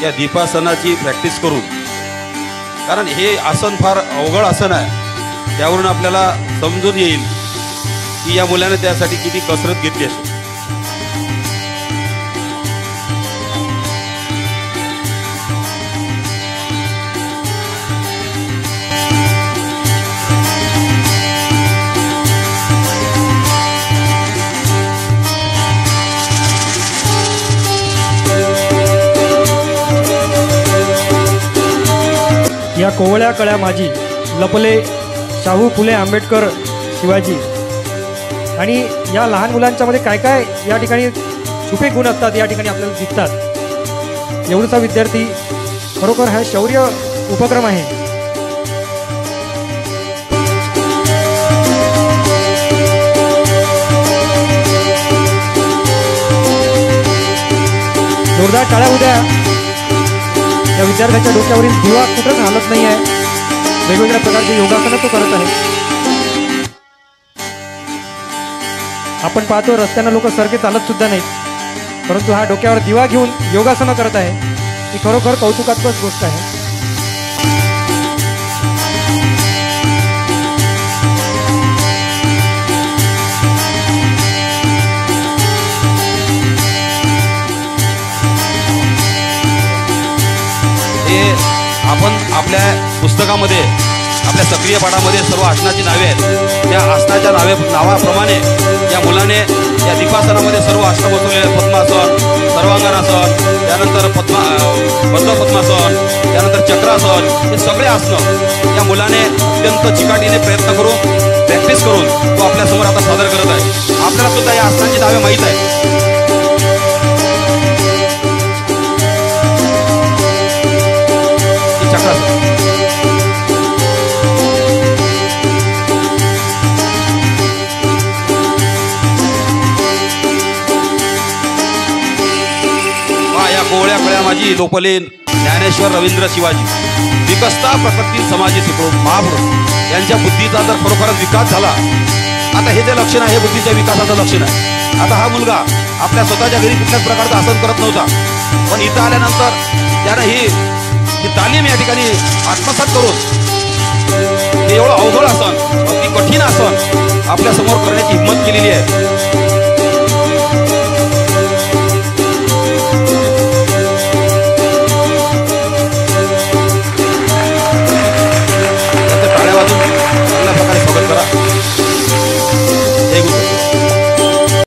या दीपासनाची प्रॅक्टिस करून, कारण हे आसन फार अवघड आसन आहे, त्यावरून आपल्याला समजून येईल की या मुलाने त्यासाठी किती कसरत घेतली असेल. या कोवळ्या कळ्या माझी लपले शाहू फुले आंबेडकर शिवाजी. आणि या लहान मुलांच्या मध्ये काय काय या ठिकाणी छुपे गुण असतात या ठिकाणी आपल्याला दिसतात. एवढाचा विद्यार्थी खरोखर हा शौर्य उपक्रम आहे. जोरदार टाळ्या उद्या. या विद्यार्थ्याच्या डोक्यावरील दिवा कुठंच हालत नाही आहे. वेगवेगळ्या प्रकारचे योगासनं तो करत आहे. आपण पाहतो रस्त्यानं लोक सारखे चालत सुद्धा नाहीत, परंतु हा डोक्यावर दिवा घेऊन योगासनं करत आहे. ही खरोखर कौतुकास्पद गोष्ट आहे. हे आपण आपल्या पुस्तकामध्ये, आपल्या सक्रिय पाठामध्ये सर्व आसनाची नावे आहेत. त्या आसनाच्या नावाप्रमाणे या मुलाने या दीपासनामध्ये सर्व आसनं बसवलेले आहेत. पद्मासन, सर्वांगनासन, त्यानंतर बद्ध पद्मासन, त्यानंतर चक्रासन, हे सगळे आसनं या मुलाने अत्यंत चिकाटीने प्रयत्न करून, प्रॅक्टिस करून तो आपल्यासमोर आता सादर करत आहे. आपल्याला सुद्धा या आसनांची नावे माहीत आहेत. चक्रासन, या कोवळ्या कळ्या माझी लोपले ज्ञानेश्वर रवींद्र शिवाजी. विकसता प्रकृती समाजी सुखरूप महापुरुष यांच्या बुद्धीचा जर खरोखरच विकास झाला, आता हे जे लक्षण आहे हे बुद्धीच्या विकासाचं लक्षण आहे. आता हा मुलगा आपल्या स्वतःच्या घरी कुठल्याच प्रकारचं आसन करत नव्हता, पण इथं आल्यानंतर त्यानं ही तालीम या ठिकाणी आत्मसात करून हे एवढं अवघड आसन, अगदी कठीण आसन आपल्या समोर करण्याची हिंमत केलेली आहे.